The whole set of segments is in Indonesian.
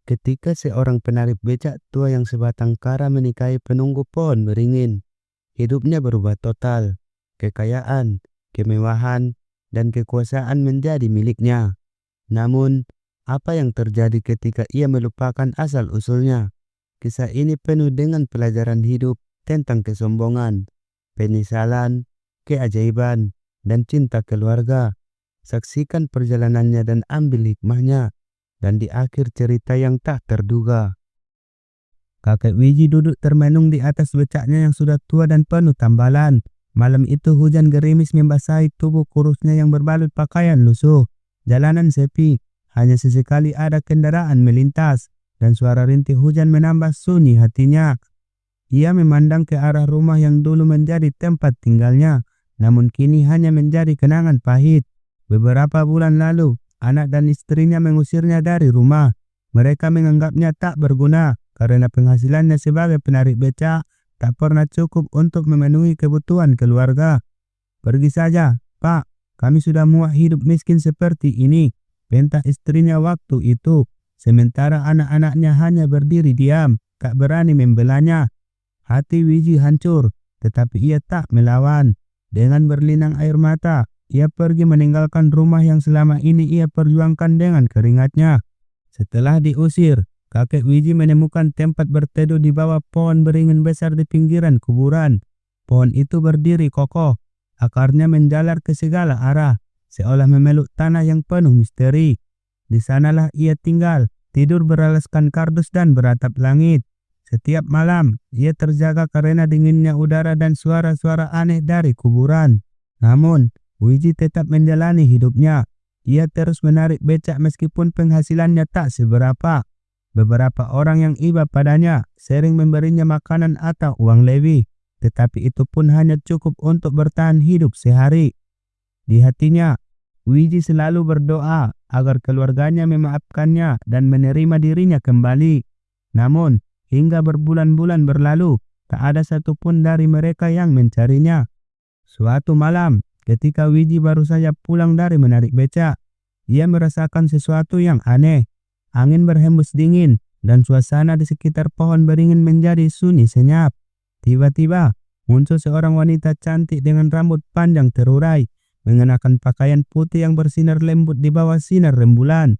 Ketika seorang penarik becak tua yang sebatang kara menikahi penunggu pohon beringin, hidupnya berubah total. Kekayaan, kemewahan, dan kekuasaan menjadi miliknya. Namun, apa yang terjadi ketika ia melupakan asal-usulnya? Kisah ini penuh dengan pelajaran hidup tentang kesombongan, penyesalan, keajaiban, dan cinta keluarga. Saksikan perjalanannya dan ambil hikmahnya. Dan di akhir cerita yang tak terduga, kakek Wiji duduk termenung di atas becaknya yang sudah tua dan penuh tambalan. Malam itu hujan gerimis membasahi tubuh kurusnya yang berbalut pakaian lusuh. Jalanan sepi, hanya sesekali ada kendaraan melintas, dan suara rintih hujan menambah sunyi hatinya. Ia memandang ke arah rumah yang dulu menjadi tempat tinggalnya, namun kini hanya menjadi kenangan pahit. Beberapa bulan lalu, anak dan istrinya mengusirnya dari rumah. Mereka menganggapnya tak berguna karena penghasilannya sebagai penarik becak tak pernah cukup untuk memenuhi kebutuhan keluarga. "Pergi saja, Pak. Kami sudah muak hidup miskin seperti ini," bentak istrinya waktu itu. Sementara anak-anaknya hanya berdiri diam, tak berani membelanya. Hati Wiji hancur, tetapi ia tak melawan. Dengan berlinang air mata, ia pergi meninggalkan rumah yang selama ini ia perjuangkan dengan keringatnya. Setelah diusir, kakek Wiji menemukan tempat berteduh di bawah pohon beringin besar di pinggiran kuburan. Pohon itu berdiri kokoh, akarnya menjalar ke segala arah, seolah memeluk tanah yang penuh misteri. Di sanalah ia tinggal, tidur beralaskan kardus dan beratap langit. Setiap malam, ia terjaga karena dinginnya udara dan suara-suara aneh dari kuburan. Namun, Wiji tetap menjalani hidupnya. Ia terus menarik becak meskipun penghasilannya tak seberapa. Beberapa orang yang iba padanya sering memberinya makanan atau uang lebih, tetapi itu pun hanya cukup untuk bertahan hidup sehari. Di hatinya, Wiji selalu berdoa agar keluarganya memaafkannya dan menerima dirinya kembali. Namun, hingga berbulan-bulan berlalu, tak ada satupun dari mereka yang mencarinya. Suatu malam, ketika Wiji baru saja pulang dari menarik becak, ia merasakan sesuatu yang aneh. Angin berhembus dingin dan suasana di sekitar pohon beringin menjadi sunyi senyap. Tiba-tiba, muncul seorang wanita cantik dengan rambut panjang terurai, mengenakan pakaian putih yang bersinar lembut di bawah sinar rembulan.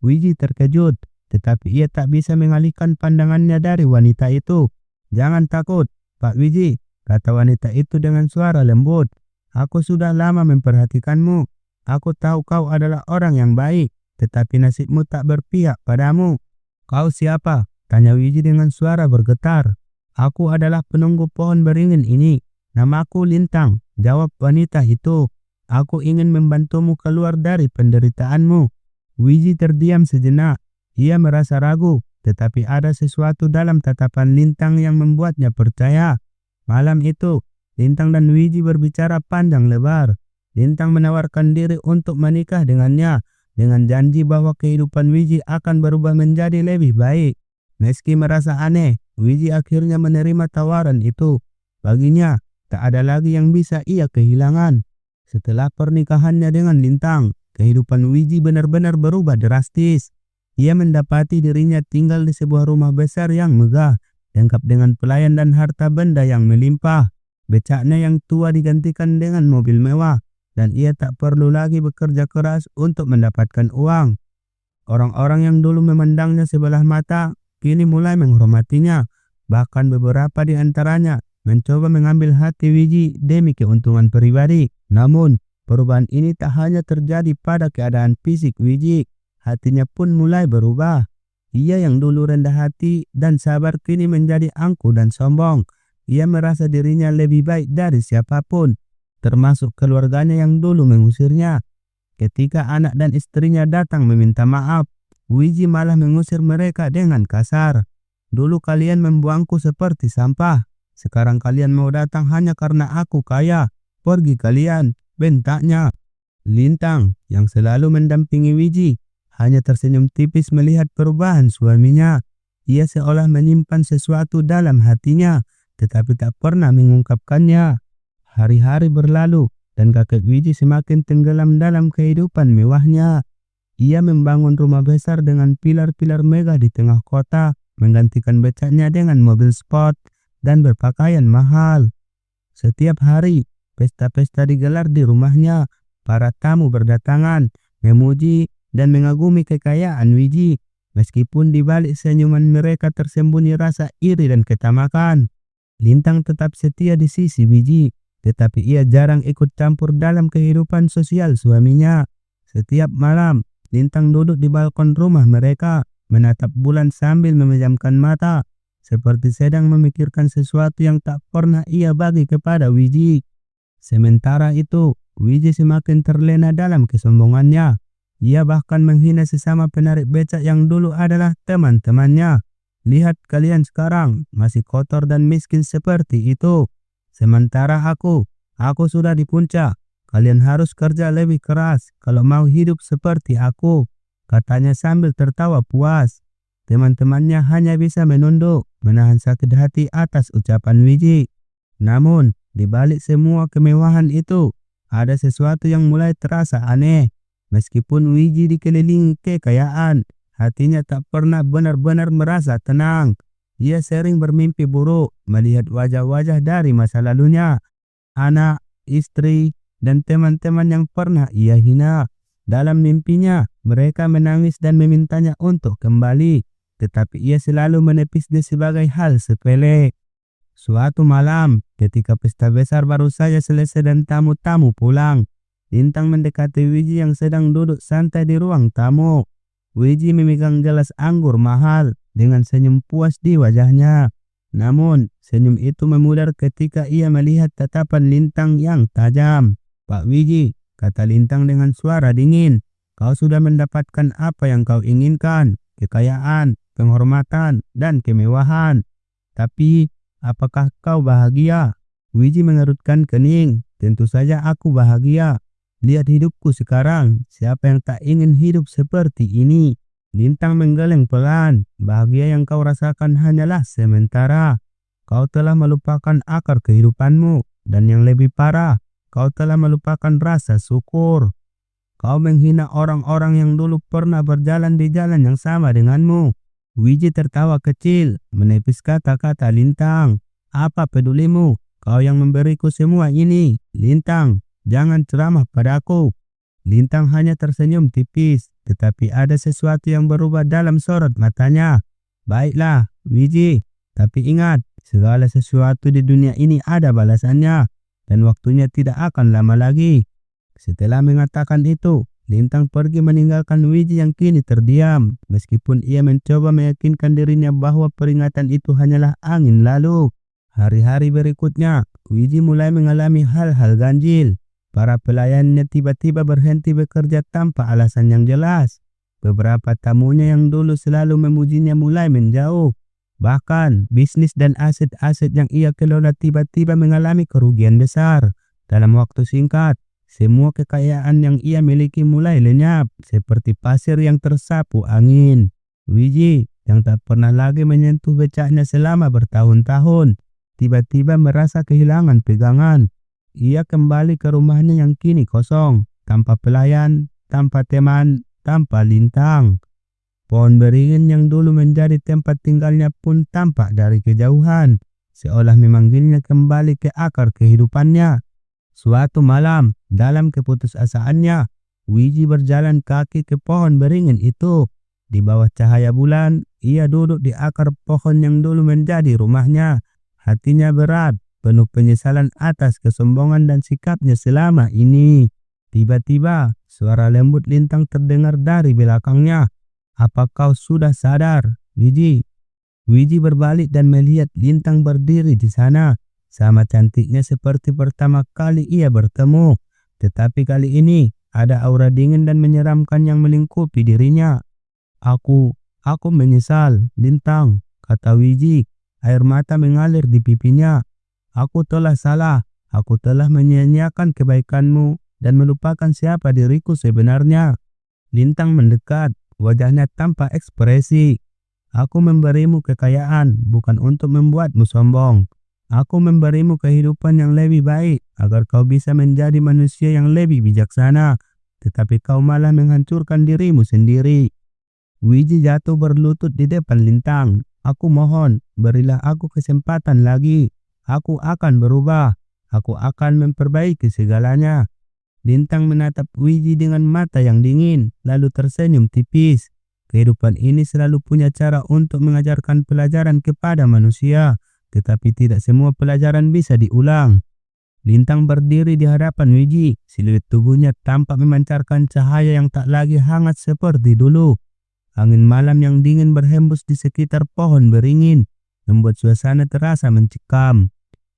Wiji terkejut, tetapi ia tak bisa mengalihkan pandangannya dari wanita itu. "Jangan takut, Pak Wiji," kata wanita itu dengan suara lembut. "Aku sudah lama memperhatikanmu. Aku tahu kau adalah orang yang baik, tetapi nasibmu tak berpihak padamu." "Kau siapa?" tanya Wiji dengan suara bergetar. "Aku adalah penunggu pohon beringin ini. Namaku Lintang," jawab wanita itu. "Aku ingin membantumu keluar dari penderitaanmu." Wiji terdiam sejenak. Ia merasa ragu, tetapi ada sesuatu dalam tatapan Lintang yang membuatnya percaya. Malam itu, Lintang dan Wiji berbicara panjang lebar. Lintang menawarkan diri untuk menikah dengannya, dengan janji bahwa kehidupan Wiji akan berubah menjadi lebih baik. Meski merasa aneh, Wiji akhirnya menerima tawaran itu. Baginya, tak ada lagi yang bisa ia kehilangan. Setelah pernikahannya dengan Lintang, kehidupan Wiji benar-benar berubah drastis. Ia mendapati dirinya tinggal di sebuah rumah besar yang megah, lengkap dengan pelayan dan harta benda yang melimpah. Becaknya yang tua digantikan dengan mobil mewah, dan ia tak perlu lagi bekerja keras untuk mendapatkan uang. Orang-orang yang dulu memandangnya sebelah mata, kini mulai menghormatinya. Bahkan beberapa di antaranya mencoba mengambil hati Wiji demi keuntungan pribadi. Namun, perubahan ini tak hanya terjadi pada keadaan fisik Wiji. Hatinya pun mulai berubah. Ia yang dulu rendah hati dan sabar kini menjadi angkuh dan sombong. Ia merasa dirinya lebih baik dari siapapun, termasuk keluarganya yang dulu mengusirnya. Ketika anak dan istrinya datang meminta maaf, Wiji malah mengusir mereka dengan kasar. "Dulu kalian membuangku seperti sampah. Sekarang kalian mau datang hanya karena aku kaya. Pergi kalian," bentaknya. Lintang yang selalu mendampingi Wiji hanya tersenyum tipis melihat perubahan suaminya. Ia seolah menyimpan sesuatu dalam hatinya, tetapi tak pernah mengungkapkannya. Hari-hari berlalu dan kakek Wiji semakin tenggelam dalam kehidupan mewahnya. Ia membangun rumah besar dengan pilar-pilar megah di tengah kota, menggantikan becaknya dengan mobil sport dan berpakaian mahal. Setiap hari, pesta-pesta digelar di rumahnya. Para tamu berdatangan, memuji dan mengagumi kekayaan Wiji. Meskipun di balik senyuman mereka tersembunyi rasa iri dan ketamakan. Lintang tetap setia di sisi Wiji, tetapi ia jarang ikut campur dalam kehidupan sosial suaminya. Setiap malam, Lintang duduk di balkon rumah mereka, menatap bulan sambil memejamkan mata, seperti sedang memikirkan sesuatu yang tak pernah ia bagi kepada Wiji. Sementara itu, Wiji semakin terlena dalam kesombongannya. Ia bahkan menghina sesama penarik becak yang dulu adalah teman-temannya. Lihat kalian sekarang, masih kotor dan miskin seperti itu. Sementara aku sudah di puncak. Kalian harus kerja lebih keras kalau mau hidup seperti aku, katanya sambil tertawa puas. Teman-temannya hanya bisa menunduk, menahan sakit hati atas ucapan Wiji. Namun, di balik semua kemewahan itu, ada sesuatu yang mulai terasa aneh. Meskipun Wiji dikelilingi kekayaan, hatinya tak pernah benar-benar merasa tenang. Ia sering bermimpi buruk, melihat wajah-wajah dari masa lalunya, anak, istri, dan teman-teman yang pernah ia hina. Dalam mimpinya, mereka menangis dan memintanya untuk kembali, tetapi ia selalu menepisnya sebagai hal sepele. Suatu malam, ketika pesta besar baru saja selesai dan tamu-tamu pulang, Lintang mendekati Wiji yang sedang duduk santai di ruang tamu. Wiji memegang gelas anggur mahal dengan senyum puas di wajahnya. Namun, senyum itu memudar ketika ia melihat tatapan Lintang yang tajam. "Pak Wiji," kata Lintang dengan suara dingin, "kau sudah mendapatkan apa yang kau inginkan, kekayaan, penghormatan, dan kemewahan. Tapi, apakah kau bahagia?" Wiji mengerutkan kening. "Tentu saja aku bahagia. Lihat hidupku sekarang, siapa yang tak ingin hidup seperti ini?" Lintang menggeleng pelan. "Bahagia yang kau rasakan hanyalah sementara. Kau telah melupakan akar kehidupanmu, dan yang lebih parah, kau telah melupakan rasa syukur. Kau menghina orang-orang yang dulu pernah berjalan di jalan yang sama denganmu." Wiji tertawa kecil, menepis kata-kata Lintang. "Apa pedulimu? Kau yang memberiku semua ini. Lintang, jangan ceramah padaku." Lintang hanya tersenyum tipis, tetapi ada sesuatu yang berubah dalam sorot matanya. "Baiklah, Wiji, tapi ingat, segala sesuatu di dunia ini ada balasannya, dan waktunya tidak akan lama lagi." Setelah mengatakan itu, Lintang pergi meninggalkan Wiji yang kini terdiam, meskipun ia mencoba meyakinkan dirinya bahwa peringatan itu hanyalah angin lalu. Hari-hari berikutnya, Wiji mulai mengalami hal-hal ganjil. Para pelayannya tiba-tiba berhenti bekerja tanpa alasan yang jelas. Beberapa tamunya yang dulu selalu memujinya mulai menjauh. Bahkan, bisnis dan aset-aset yang ia kelola tiba-tiba mengalami kerugian besar. Dalam waktu singkat, semua kekayaan yang ia miliki mulai lenyap, seperti pasir yang tersapu angin. Wiji, yang tak pernah lagi menyentuh becaknya selama bertahun-tahun, tiba-tiba merasa kehilangan pegangan. Ia kembali ke rumahnya yang kini kosong, tanpa pelayan, tanpa teman, tanpa Lintang. Pohon beringin yang dulu menjadi tempat tinggalnya pun tampak dari kejauhan, seolah memanggilnya kembali ke akar kehidupannya. Suatu malam, dalam keputusasaannya, Wiji berjalan kaki ke pohon beringin itu. Di bawah cahaya bulan, ia duduk di akar pohon yang dulu menjadi rumahnya. Hatinya berat, penuh penyesalan atas kesombongan dan sikapnya selama ini. Tiba-tiba, suara lembut Lintang terdengar dari belakangnya. "Apa kau sudah sadar, Wiji?" Wiji berbalik dan melihat Lintang berdiri di sana, sama cantiknya seperti pertama kali ia bertemu. Tetapi kali ini, ada aura dingin dan menyeramkan yang melingkupi dirinya. Aku menyesal, Lintang," kata Wiji. Air mata mengalir di pipinya. "Aku telah salah. Aku telah menyia-nyiakan kebaikanmu dan melupakan siapa diriku sebenarnya." Lintang mendekat, wajahnya tanpa ekspresi. "Aku memberimu kekayaan bukan untuk membuatmu sombong. Aku memberimu kehidupan yang lebih baik agar kau bisa menjadi manusia yang lebih bijaksana. tetapi kau malah menghancurkan dirimu sendiri. Wiji jatuh berlutut di depan Lintang. Aku mohon, berilah aku kesempatan lagi. Aku akan berubah. Aku akan memperbaiki segalanya. Lintang menatap Wiji dengan mata yang dingin, lalu tersenyum tipis. Kehidupan ini selalu punya cara untuk mengajarkan pelajaran kepada manusia, tetapi tidak semua pelajaran bisa diulang. Lintang berdiri di hadapan Wiji. Siluet tubuhnya tampak memancarkan cahaya yang tak lagi hangat seperti dulu. Angin malam yang dingin berhembus di sekitar pohon beringin, membuat suasana terasa mencekam.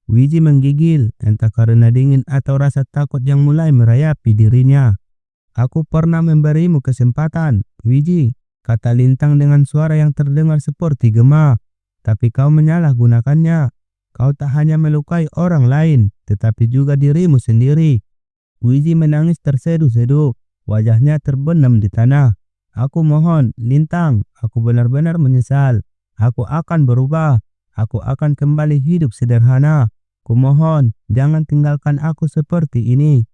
Wiji menggigil, entah karena dingin atau rasa takut yang mulai merayapi dirinya. Aku pernah memberimu kesempatan, Wiji, kata Lintang dengan suara yang terdengar seperti gema. Tapi kau menyalahgunakannya. Kau tak hanya melukai orang lain, tetapi juga dirimu sendiri. Wiji menangis terseduh-seduh, wajahnya terbenam di tanah. Aku mohon, Lintang, aku benar-benar menyesal. Aku akan berubah. Aku akan kembali hidup sederhana. Kumohon, jangan tinggalkan aku seperti ini.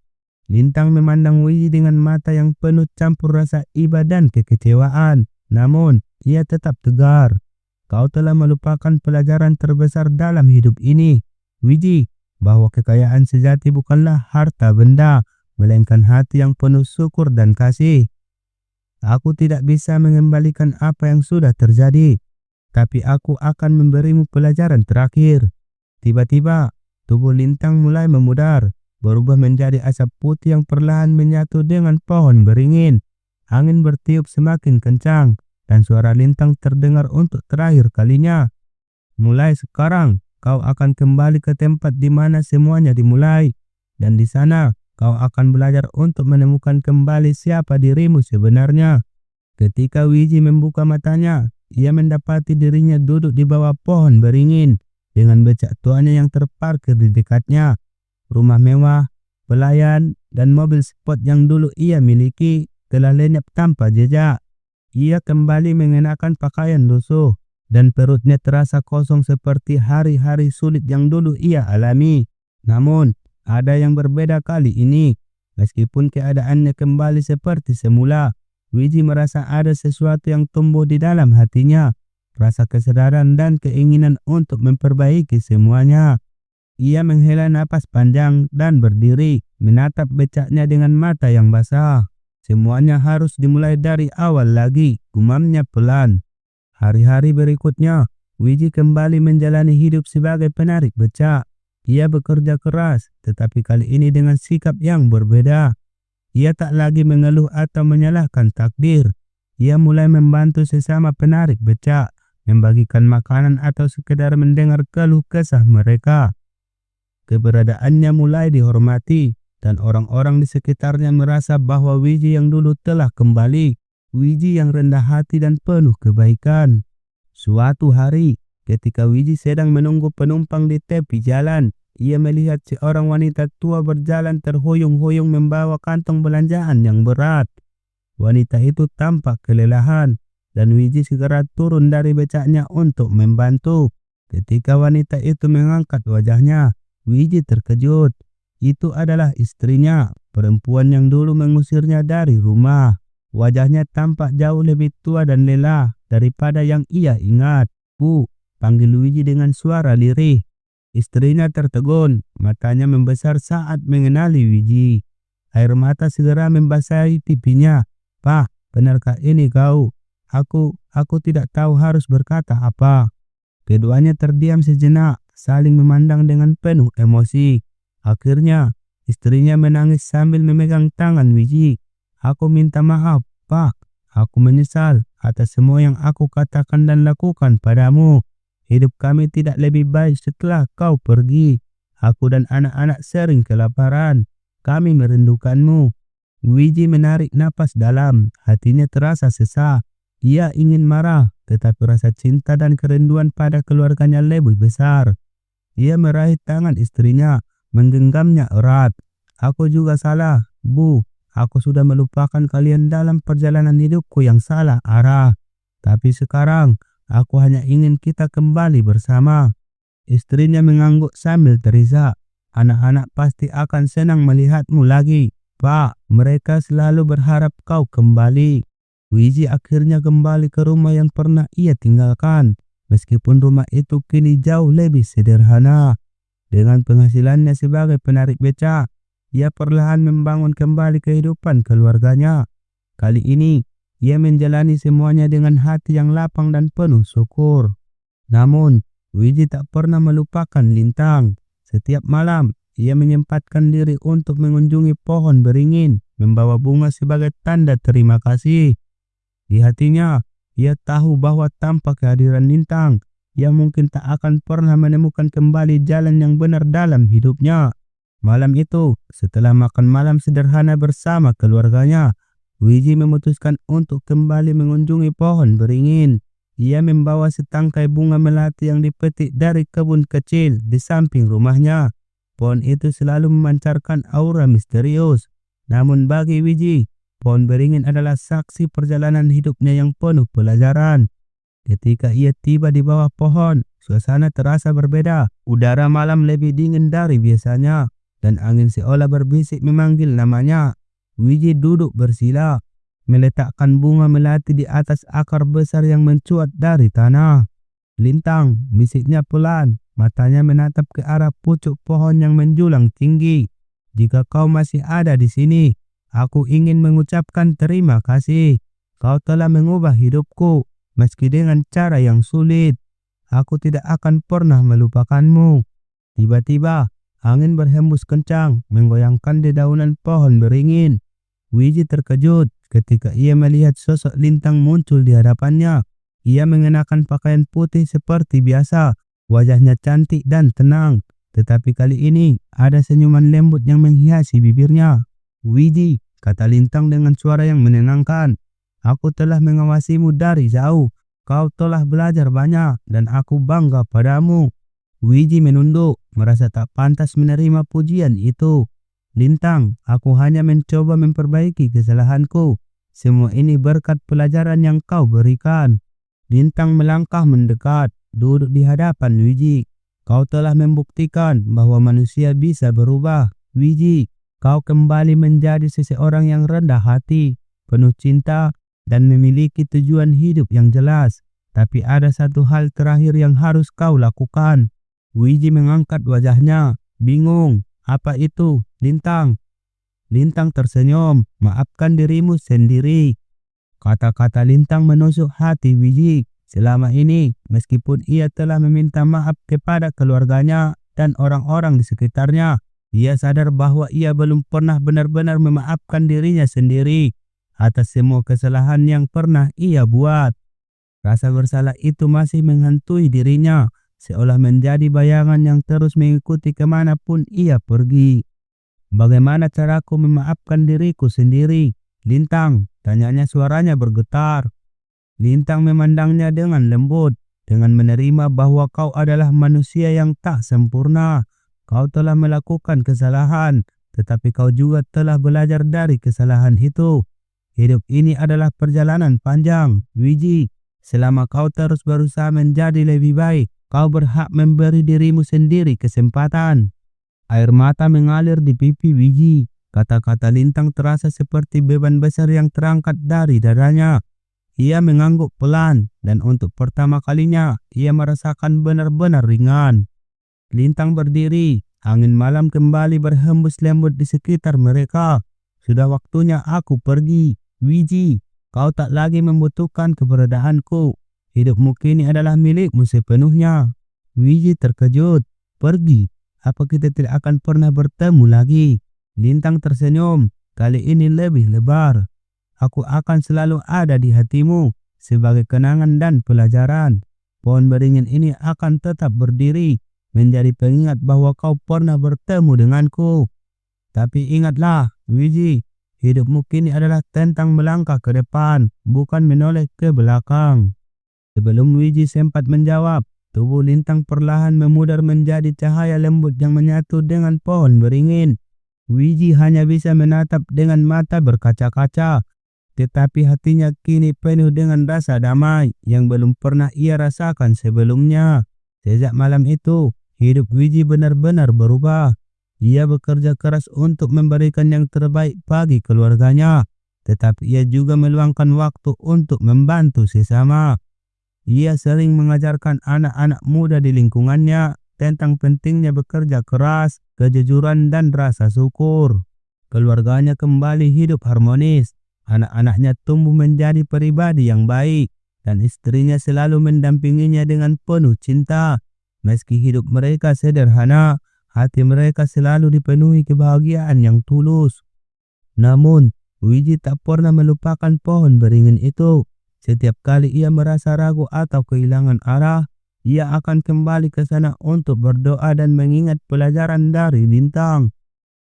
Lintang memandang Wiji dengan mata yang penuh campur rasa iba dan kekecewaan. Namun, ia tetap tegar. Kau telah melupakan pelajaran terbesar dalam hidup ini, Wiji, bahwa kekayaan sejati bukanlah harta benda, melainkan hati yang penuh syukur dan kasih. Aku tidak bisa mengembalikan apa yang sudah terjadi, tapi aku akan memberimu pelajaran terakhir. Tiba-tiba, tubuh Lintang mulai memudar, berubah menjadi asap putih yang perlahan menyatu dengan pohon beringin. Angin bertiup semakin kencang, dan suara Lintang terdengar untuk terakhir kalinya. Mulai sekarang, kau akan kembali ke tempat di mana semuanya dimulai, dan di sana kau akan belajar untuk menemukan kembali siapa dirimu sebenarnya. Ketika Wiji membuka matanya, ia mendapati dirinya duduk di bawah pohon beringin dengan becak tuanya yang terparkir di dekatnya. Rumah mewah, pelayan, dan mobil sport yang dulu ia miliki telah lenyap tanpa jejak. Ia kembali mengenakan pakaian lusuh, dan perutnya terasa kosong seperti hari-hari sulit yang dulu ia alami. Namun, ada yang berbeda kali ini. Meskipun keadaannya kembali seperti semula, Wiji merasa ada sesuatu yang tumbuh di dalam hatinya. Rasa kesadaran dan keinginan untuk memperbaiki semuanya. Ia menghela napas panjang dan berdiri, menatap becaknya dengan mata yang basah. Semuanya harus dimulai dari awal lagi, gumamnya pelan. Hari-hari berikutnya, Wiji kembali menjalani hidup sebagai penarik becak. Ia bekerja keras, tetapi kali ini dengan sikap yang berbeda. Ia tak lagi mengeluh atau menyalahkan takdir. Ia mulai membantu sesama penarik becak, membagikan makanan atau sekedar mendengar keluh kesah mereka. Keberadaannya mulai dihormati, dan orang-orang di sekitarnya merasa bahwa Wiji yang dulu telah kembali. Wiji yang rendah hati dan penuh kebaikan. Suatu hari, ketika Wiji sedang menunggu penumpang di tepi jalan, ia melihat seorang wanita tua berjalan terhuyung-huyung membawa kantong belanjaan yang berat. Wanita itu tampak kelelahan, dan Wiji segera turun dari becaknya untuk membantu. Ketika wanita itu mengangkat wajahnya, Wiji terkejut. Itu adalah istrinya, perempuan yang dulu mengusirnya dari rumah. Wajahnya tampak jauh lebih tua dan lelah daripada yang ia ingat. "Bu," panggil Wiji dengan suara lirih. Istrinya tertegun, matanya membesar saat mengenali Wiji. Air mata segera membasahi pipinya. "Pak, benarkah ini kau? Aku tidak tahu harus berkata apa." Keduanya terdiam sejenak, saling memandang dengan penuh emosi. Akhirnya, istrinya menangis sambil memegang tangan Wiji. "Aku minta maaf, Pak. Aku menyesal atas semua yang aku katakan dan lakukan padamu. Hidup kami tidak lebih baik setelah kau pergi. Aku dan anak-anak sering kelaparan. Kami merindukanmu." Wiji menarik napas dalam, hatinya terasa sesak. Ia ingin marah, tetapi rasa cinta dan kerinduan pada keluarganya lebih besar. Ia meraih tangan istrinya, menggenggamnya erat. "Aku juga salah, Bu. Aku sudah melupakan kalian dalam perjalanan hidupku yang salah arah. Tapi sekarang, aku hanya ingin kita kembali bersama." Istrinya mengangguk sambil terisak. "Anak-anak pasti akan senang melihatmu lagi. Pak, mereka selalu berharap kau kembali. Wiji akhirnya kembali ke rumah yang pernah ia tinggalkan. Meskipun rumah itu kini jauh lebih sederhana. Dengan penghasilannya sebagai penarik beca, ia perlahan membangun kembali kehidupan keluarganya. Kali ini, ia menjalani semuanya dengan hati yang lapang dan penuh syukur. Namun, Wiji tak pernah melupakan Lintang. Setiap malam, ia menyempatkan diri untuk mengunjungi pohon beringin, membawa bunga sebagai tanda terima kasih. Di hatinya, ia tahu bahwa tanpa kehadiran Lintang, ia mungkin tak akan pernah menemukan kembali jalan yang benar dalam hidupnya. Malam itu, setelah makan malam sederhana bersama keluarganya, Wiji memutuskan untuk kembali mengunjungi pohon beringin. Ia membawa setangkai bunga melati yang dipetik dari kebun kecil di samping rumahnya. Pohon itu selalu memancarkan aura misterius. Namun bagi Wiji, pohon beringin adalah saksi perjalanan hidupnya yang penuh pelajaran. Ketika ia tiba di bawah pohon, suasana terasa berbeda. Udara malam lebih dingin dari biasanya, dan angin seolah berbisik memanggil namanya. Wiji duduk bersila, meletakkan bunga melati di atas akar besar yang mencuat dari tanah. Lintang, bisiknya pelan, matanya menatap ke arah pucuk pohon yang menjulang tinggi. Jika kau masih ada di sini, aku ingin mengucapkan terima kasih. Kau telah mengubah hidupku, meski dengan cara yang sulit. Aku tidak akan pernah melupakanmu. Tiba-tiba, angin berhembus kencang, menggoyangkan dedaunan pohon beringin. Wiji terkejut ketika ia melihat sosok Lintang muncul di hadapannya. Ia mengenakan pakaian putih seperti biasa, wajahnya cantik dan tenang. Tetapi kali ini ada senyuman lembut yang menghiasi bibirnya. Wiji, kata Lintang dengan suara yang menenangkan, aku telah mengawasimu dari jauh. Kau telah belajar banyak dan aku bangga padamu. Wiji menunduk, merasa tak pantas menerima pujian itu. Lintang, aku hanya mencoba memperbaiki kesalahanku. Semua ini berkat pelajaran yang kau berikan. Lintang melangkah mendekat, duduk di hadapan Wiji. Kau telah membuktikan bahwa manusia bisa berubah. Wiji, kau kembali menjadi seseorang yang rendah hati, penuh cinta, dan memiliki tujuan hidup yang jelas. Tapi ada satu hal terakhir yang harus kau lakukan. Wiji mengangkat wajahnya, bingung. Apa itu, Lintang? Lintang tersenyum, maafkan dirimu sendiri. Kata-kata Lintang menusuk hati Wiji. Selama ini, meskipun ia telah meminta maaf kepada keluarganya dan orang-orang di sekitarnya, ia sadar bahwa ia belum pernah benar-benar memaafkan dirinya sendiri atas semua kesalahan yang pernah ia buat. Rasa bersalah itu masih menghantui dirinya, seolah menjadi bayangan yang terus mengikuti kemanapun ia pergi. Bagaimana caraku memaafkan diriku sendiri, Lintang? Tanyanya, suaranya bergetar. Lintang memandangnya dengan lembut, dengan menerima bahwa kau adalah manusia yang tak sempurna. Kau telah melakukan kesalahan, tetapi kau juga telah belajar dari kesalahan itu. Hidup ini adalah perjalanan panjang, Wiji. Selama kau terus berusaha menjadi lebih baik, kau berhak memberi dirimu sendiri kesempatan. Air mata mengalir di pipi Wiji. Kata-kata Lintang terasa seperti beban besar yang terangkat dari dadanya. Ia mengangguk pelan, dan untuk pertama kalinya, ia merasakan benar-benar ringan. Lintang berdiri, angin malam kembali berhembus lembut di sekitar mereka. Sudah waktunya aku pergi, Wiji. Kau tak lagi membutuhkan keberadaanku. Hidupmu kini adalah milikmu sepenuhnya. Wiji terkejut. Pergi? Apa kita tidak akan pernah bertemu lagi? Lintang tersenyum, kali ini lebih lebar. Aku akan selalu ada di hatimu sebagai kenangan dan pelajaran. Pohon beringin ini akan tetap berdiri, menjadi pengingat bahwa kau pernah bertemu denganku. Tapi ingatlah, Wiji, hidupmu kini adalah tentang melangkah ke depan, bukan menoleh ke belakang. Sebelum Wiji sempat menjawab, tubuh Lintang perlahan memudar menjadi cahaya lembut yang menyatu dengan pohon beringin. Wiji hanya bisa menatap dengan mata berkaca-kaca, tetapi hatinya kini penuh dengan rasa damai yang belum pernah ia rasakan sebelumnya. Sejak malam itu, hidup Wiji benar-benar berubah. Ia bekerja keras untuk memberikan yang terbaik bagi keluarganya, tetapi ia juga meluangkan waktu untuk membantu sesama. Ia sering mengajarkan anak-anak muda di lingkungannya tentang pentingnya bekerja keras, kejujuran, dan rasa syukur. Keluarganya kembali hidup harmonis. Anak-anaknya tumbuh menjadi pribadi yang baik, dan istrinya selalu mendampinginya dengan penuh cinta. Meski hidup mereka sederhana, hati mereka selalu dipenuhi kebahagiaan yang tulus. Namun, Wiji tak pernah melupakan pohon beringin itu. Setiap kali ia merasa ragu atau kehilangan arah, ia akan kembali ke sana untuk berdoa dan mengingat pelajaran dari Lintang.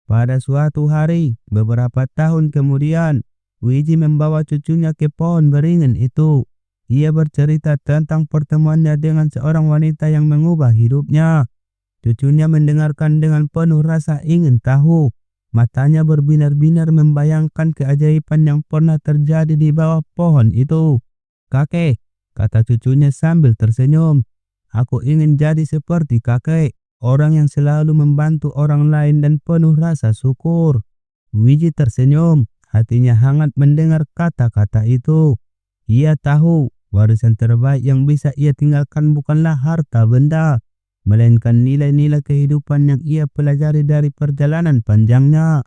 Pada suatu hari, beberapa tahun kemudian, Wiji membawa cucunya ke pohon beringin itu. Ia bercerita tentang pertemuannya dengan seorang wanita yang mengubah hidupnya. Cucunya mendengarkan dengan penuh rasa ingin tahu. Matanya berbinar-binar membayangkan keajaiban yang pernah terjadi di bawah pohon itu. "Kakek," kata cucunya sambil tersenyum, "aku ingin jadi seperti kakek, orang yang selalu membantu orang lain dan penuh rasa syukur." Wiji tersenyum, hatinya hangat mendengar kata-kata itu. Ia tahu warisan terbaik yang bisa ia tinggalkan bukanlah harta benda, melainkan nilai-nilai kehidupan yang ia pelajari dari perjalanan panjangnya.